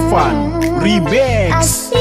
Stefan Remix.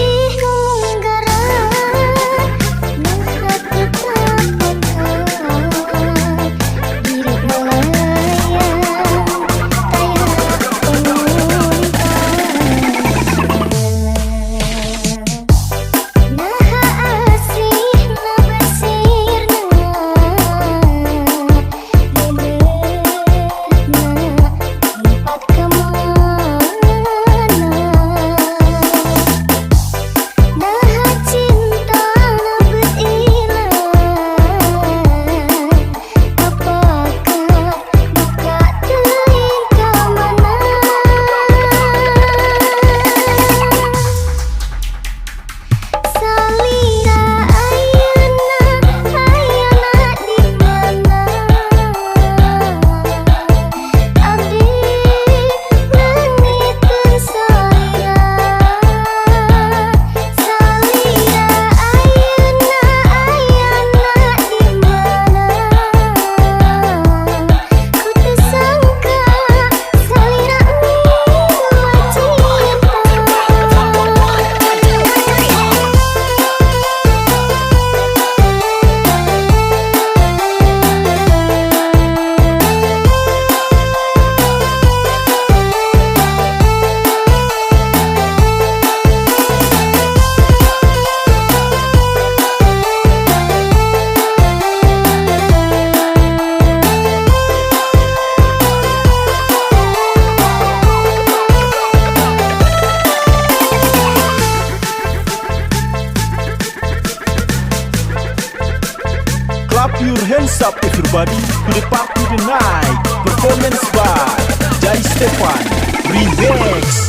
Clap your hands up everybody to the party tonight. Performance by Jai Stefan Remix.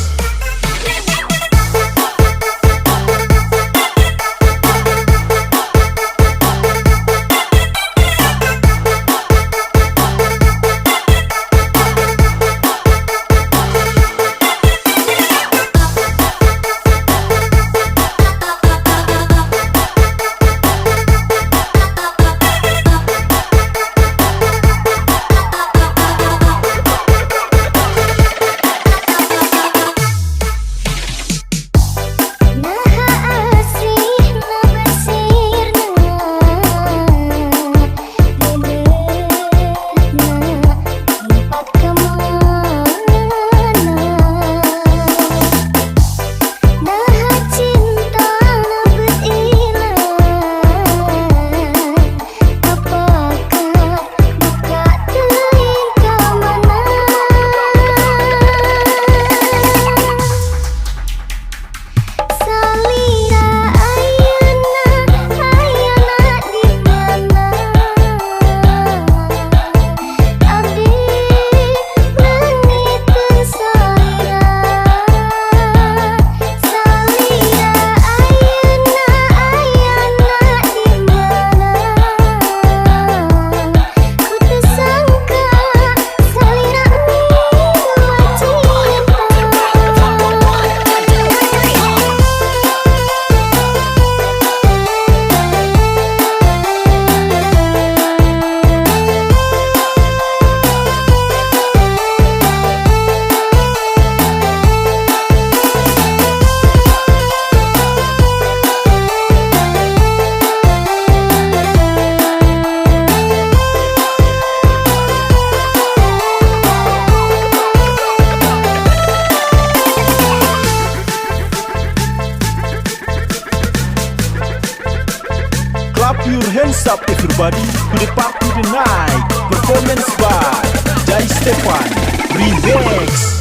Clap your hands up everybody to the party tonight. Performance by Jai Stefan Remix.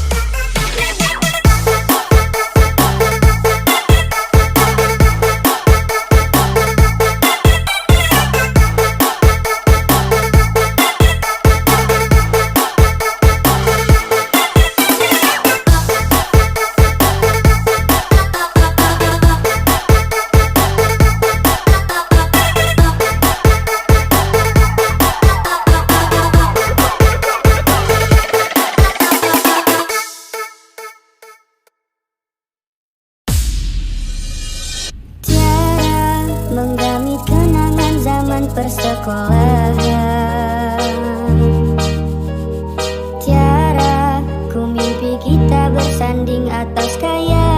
Menggami kenangan zaman persekolahan. Tiara, ku mimpi kita bersanding atas kayangan.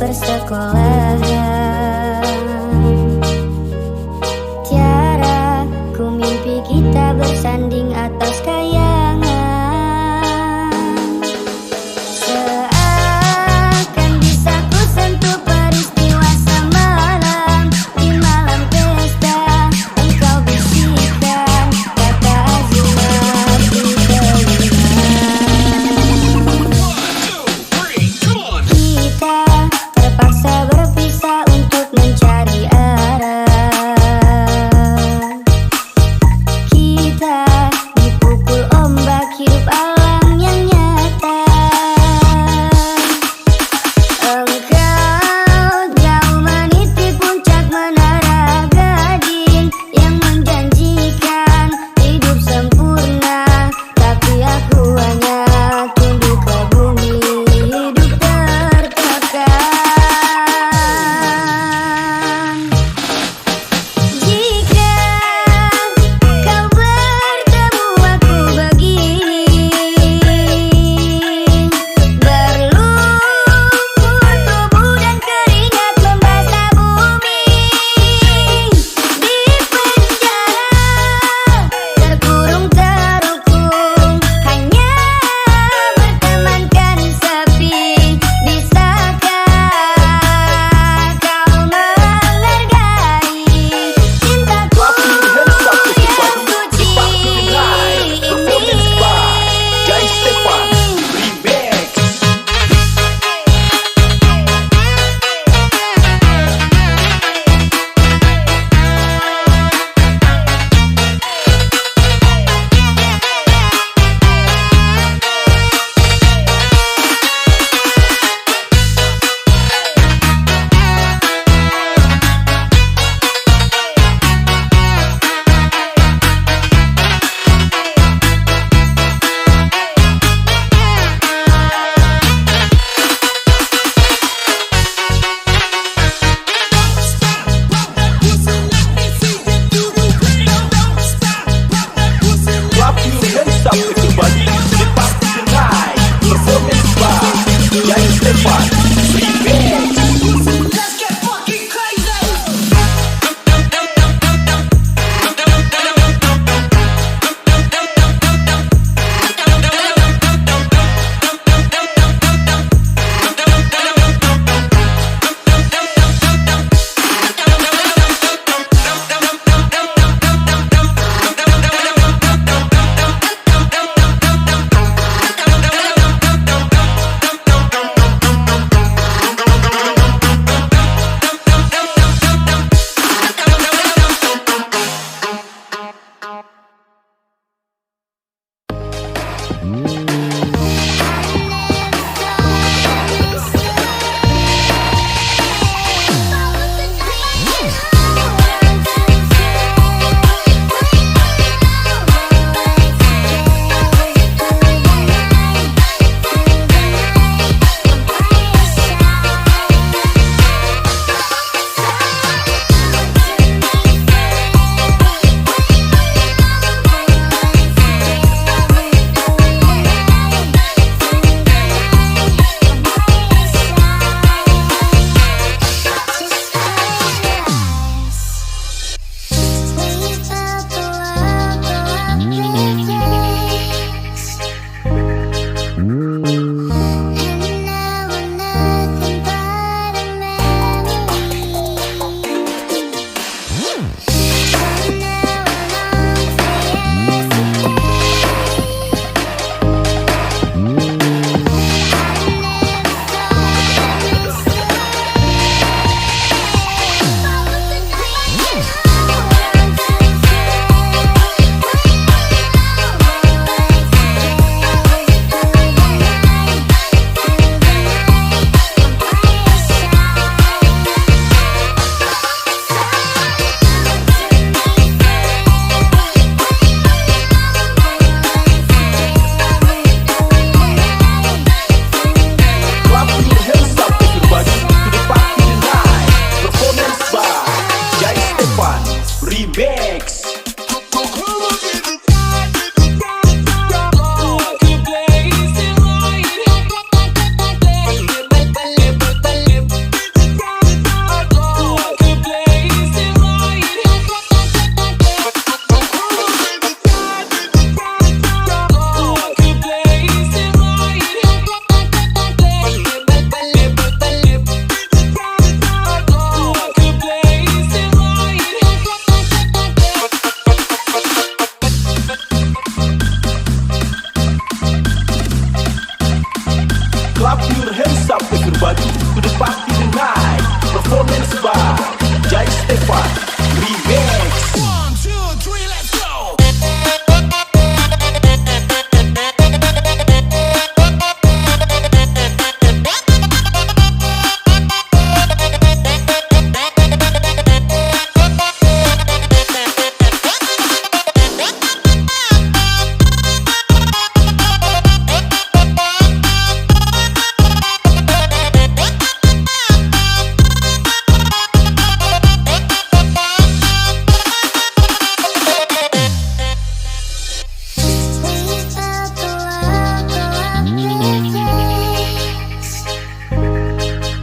persekolahan. Tiara, ku mimpi kita bersanding atas kayangan. Seakan bisa ku sentuh peristiwa semalam. Di malam pesta engkau bisikan kata azimat di telinga. Kita terpaksa berpisah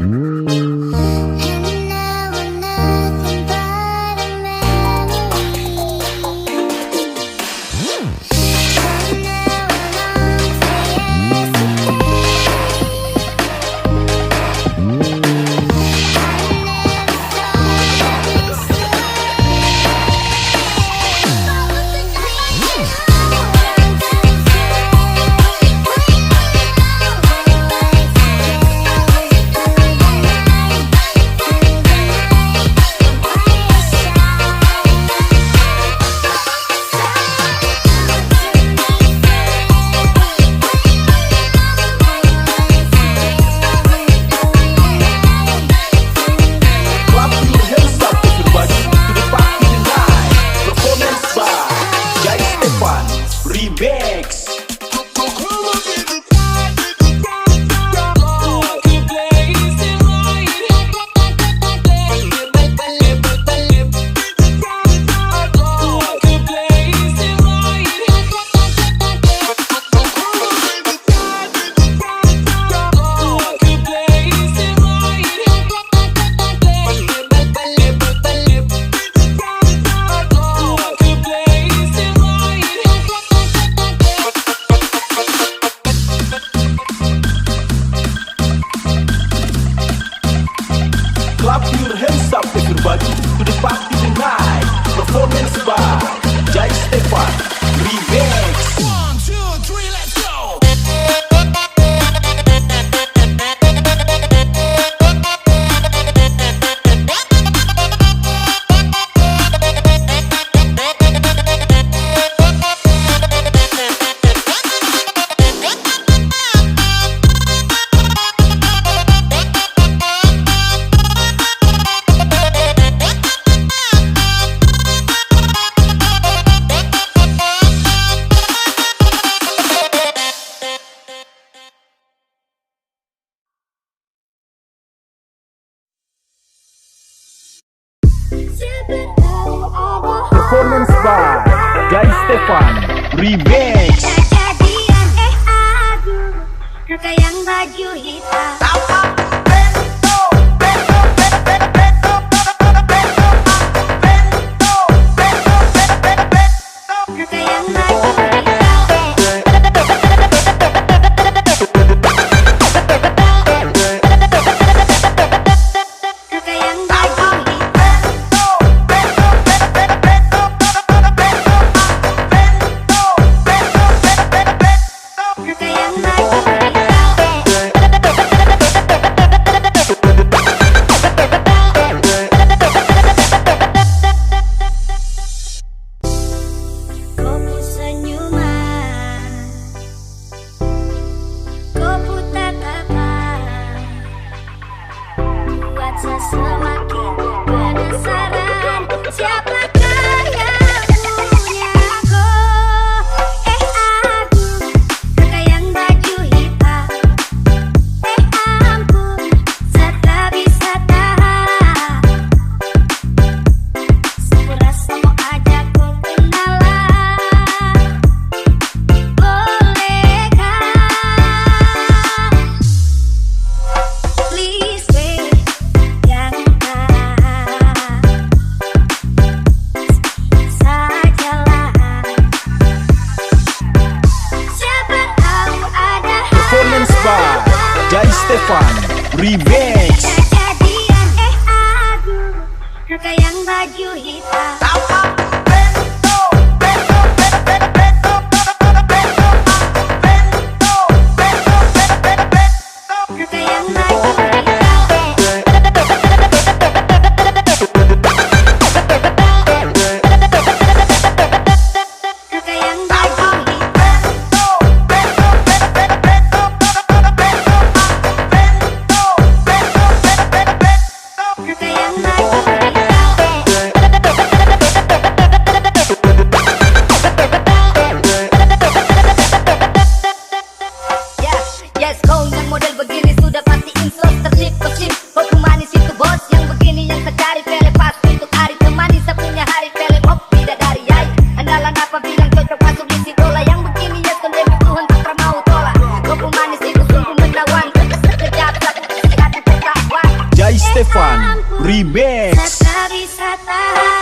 now we're nothing but a memory. And now we're long for Clap your hands up everybody to the party tonight. Performance by Jai Stefan Remix. 1, 2, 3, let's go. Performance by Jai Stefan Remix. Kejadian aduh, kakak yang baju hitam. Kakak yang baju semakin penasaran, siapakah yang punya aku? Aduh, kakak yang baju hitam. Ampun, saya tak bisa tahan. Serasa mau ajak ku kenalan, bolehkah? Please babe, Performance by Jai Stefan Remix. kejadian aduh, kakak yang baju hitam. Kakak yang baju hitam. Stefan Remix. Tak bisa tahan.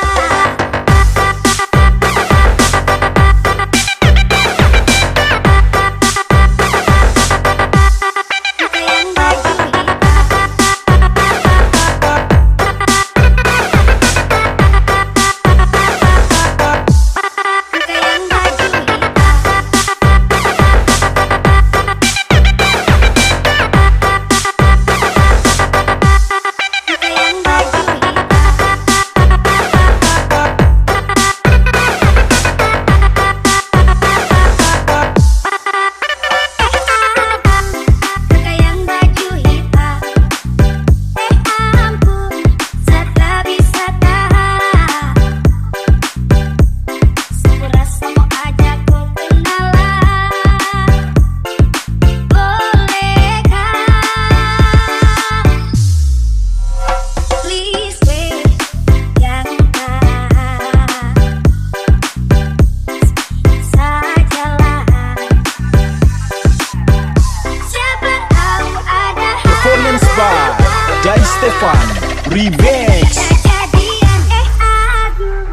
Stefan Remix. Kejadian aduh,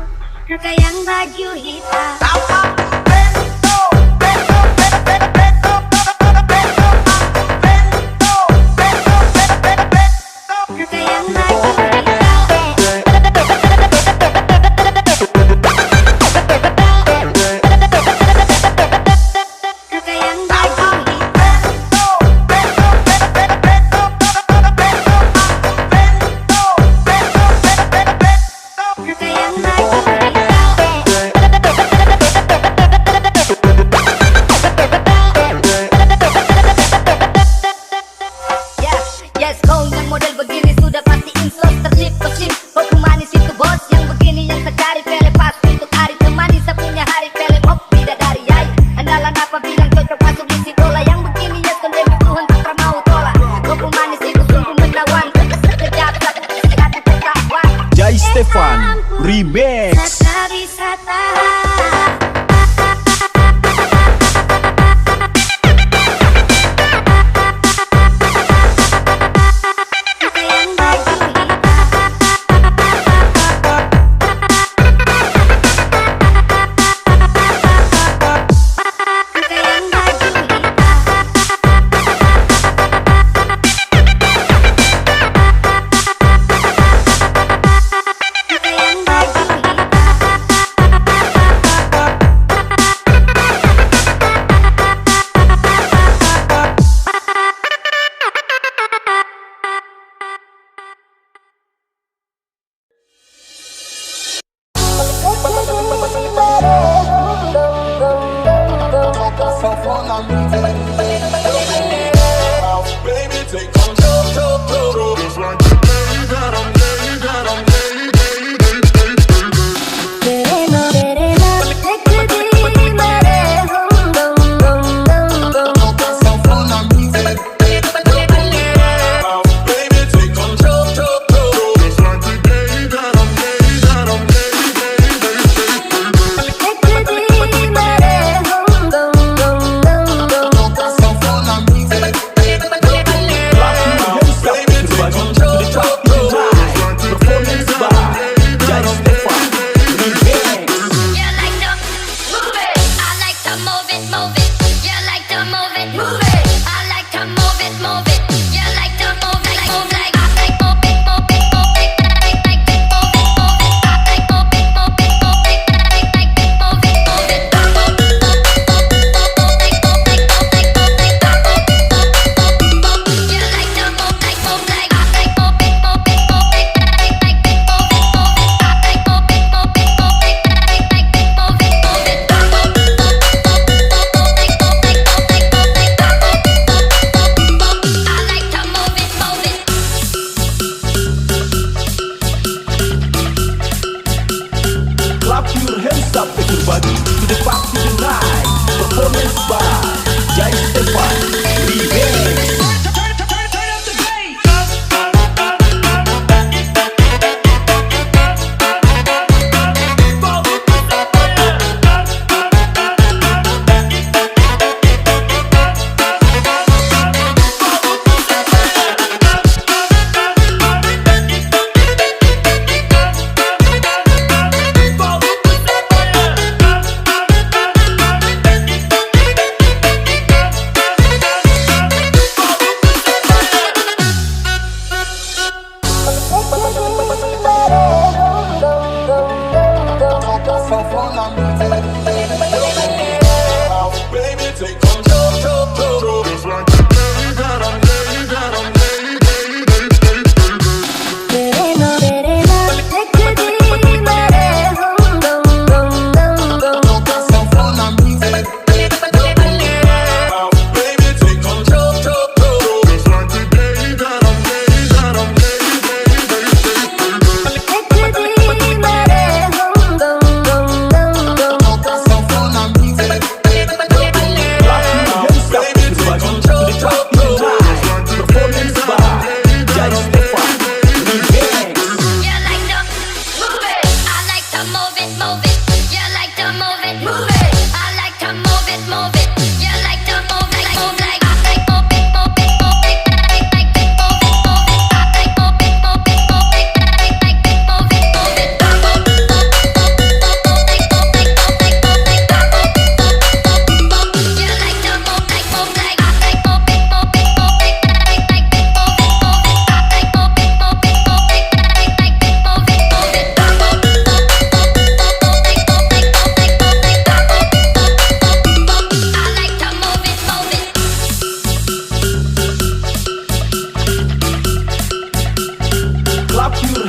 kakak yang baju hitam. Stefan Remix. Tak bisa tahan.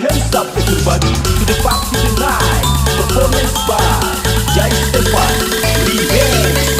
hands up if you're body to the party tonight. Performance by Jai Stefan Remix.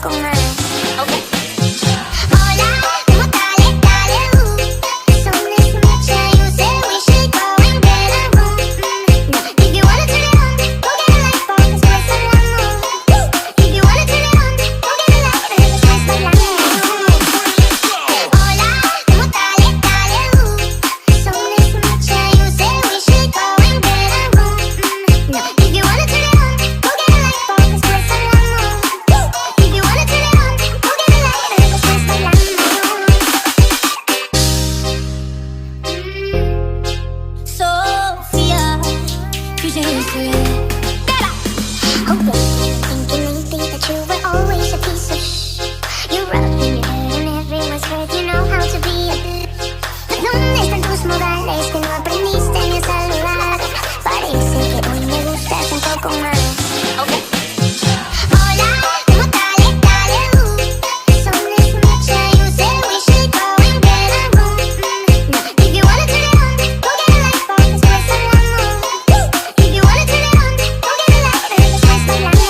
poco más. Okay. Hola, vamos dale, dale, The sun is mucha, you say we should go and get a room. If you wanna turn it on, go get a light bulb, let's play some Lambo. If you wanna turn it on, go get a light bulb, let's play some Lambo. Hola, vamos dale, dale, The sun is mucha, you say we should go and get a room. If you wanna turn it on, go get a light bulb, let's play some Lambo. If you wanna turn it on, go get a light bulb, let's play some Lambo. Sophia, you just hold on, thinking they think that you were always a piece of You're rubbing your head and everyone's heard you know how to be a ¿Dónde están tus modales que no aprendiste ni a saludar? Parece que hoy me gustas un poco más. Okay. Hola, vamos dale, dale, The sun is mucha, you say we should go and get a room. If you wanna turn it on, go get a light bulb, let's play some Lambo. If you wanna turn it on, go get a light bulb, let's play some Lambo.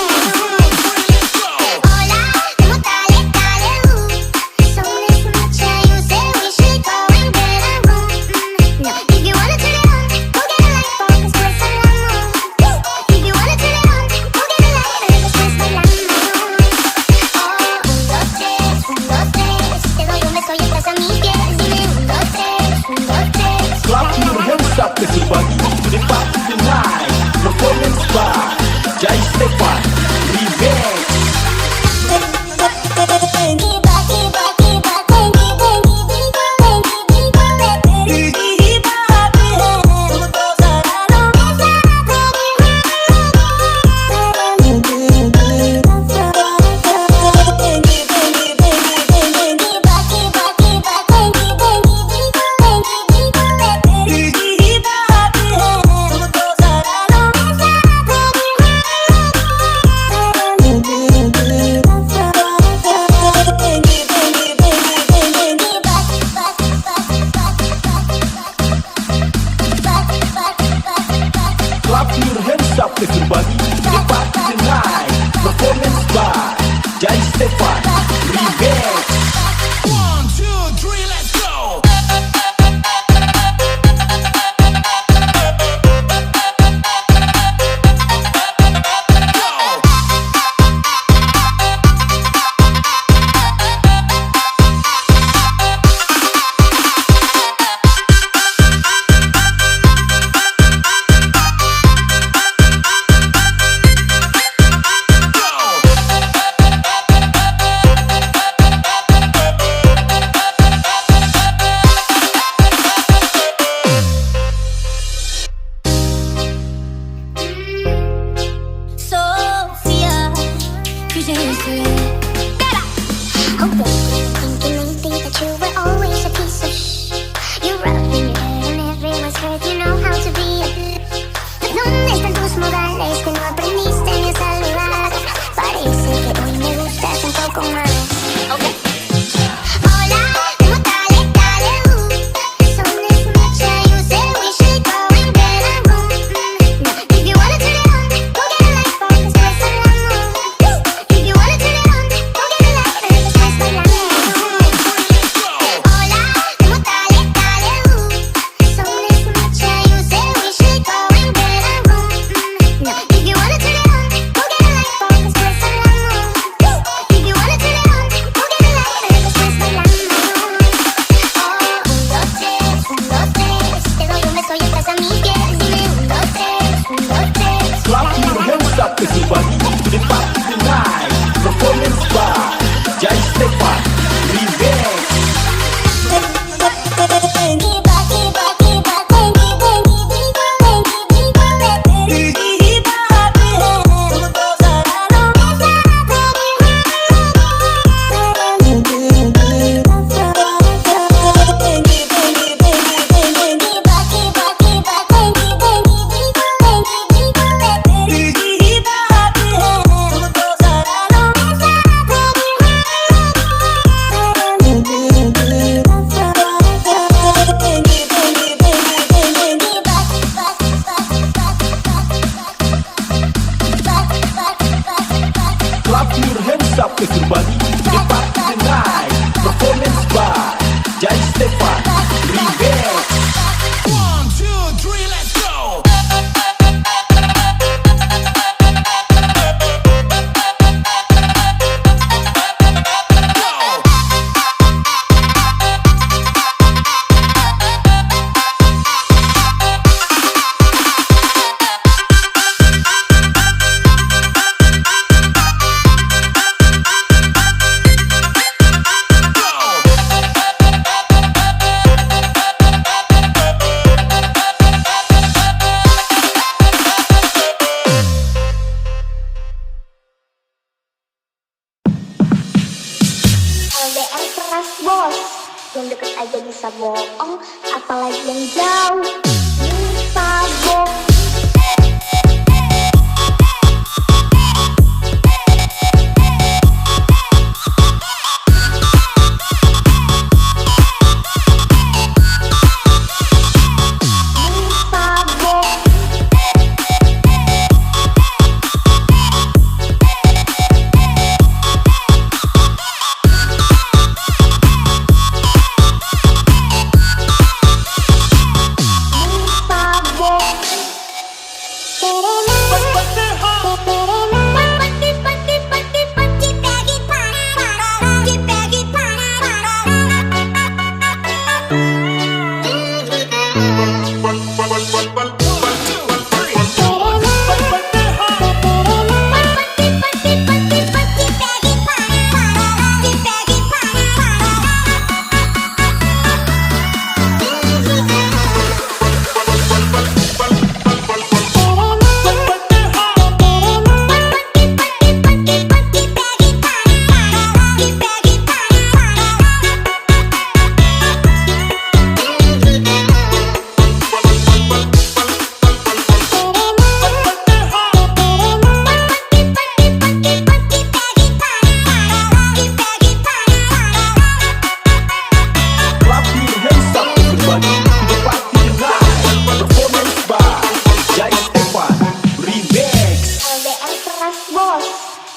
Hola, vamos dale, dale, The sun is mucha, you say we should go and get a room. If you wanna turn it on, go get a light bulb, let's play some Lambo. If you wanna turn it on, go get a light bulb, let's play some Lambo. Un, dos, tres, te doy un beso y estás a mis pies. Dime un, dos, tres. Clap your hands up, everybody, to the party tonight. Performance by Jai Stefan Remix. Clap your hands up, everybody, to the party tonight. Performance by Jai Stefan Remix. 1, 2, 3, let's go. Sophia, you just hold on, thinking they think that you were always a piece of You're rubbing your head and everyone's heard you know how to be a ¿Dónde están tus modales que no aprendiste ni a saludar? Parece que hoy me gustas un poco más. Okay. Hola, vamos dale, dale, The sun is mucha, you say we should go and get a room. If you wanna turn it on, go get a light bulb, let's play some Lambo. If you wanna turn it on, go get a light bulb, let's play some Lambo. Hola, vamos dale, dale, The sun is mucha, you say we should go and get a room. If you wanna turn it on, go get a light bulb, let's play some Lambo. If you wanna turn it on, go get a light bulb, let's play some Lambo. Un, dos, tres, te doy un beso y estás a mis pies. Dime un, dos, tres. Clap your hands up, everybody, to the party tonight. Performance by Jai Stefan Remix. up ke Terbaru. The party tonight, performance by Jai Stefan Remix. 1, 2, 3, let's go. LDR keras bos, yang deket aja bisa bohong, apalagi yang jauh bisa bohong.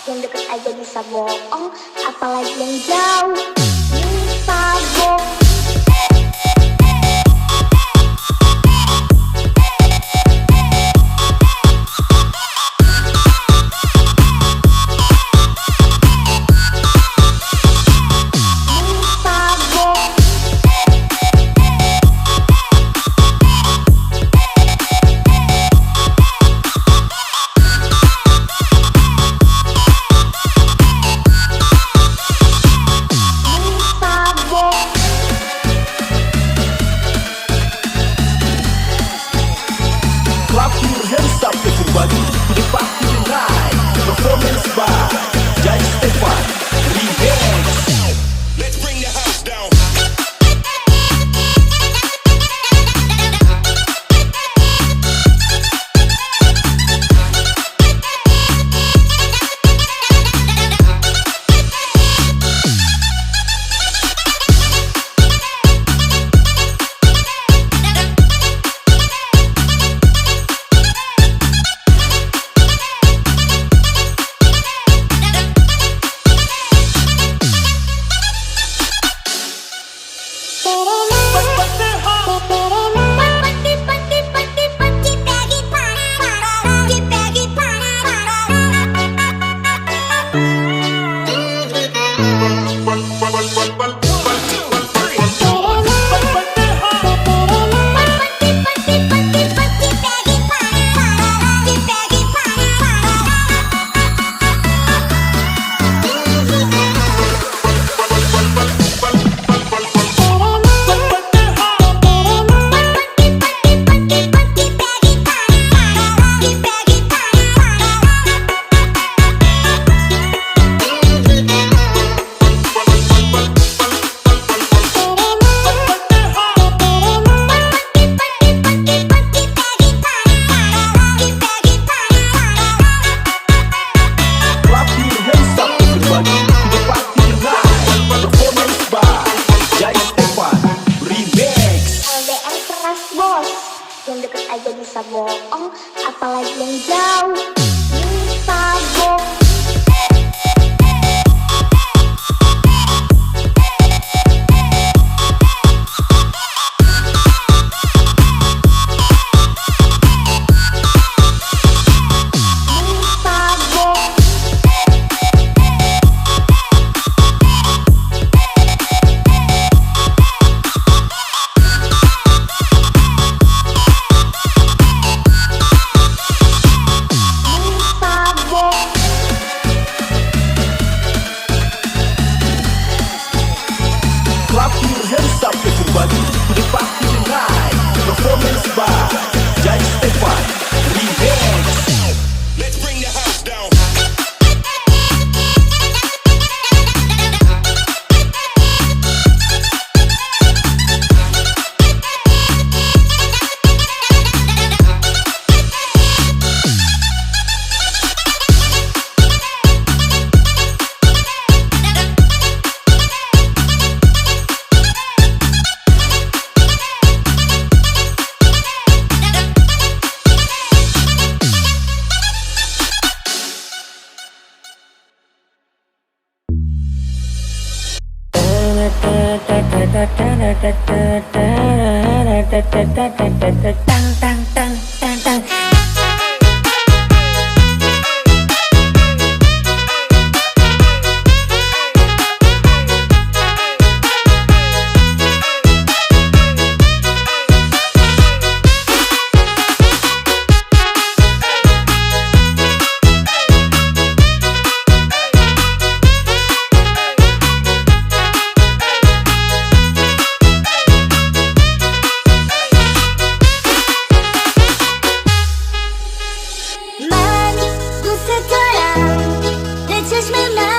Yang deket aja bisa bohong, apalagi yang jauh bisa bohong. Mami, tu sekarang, let's just make my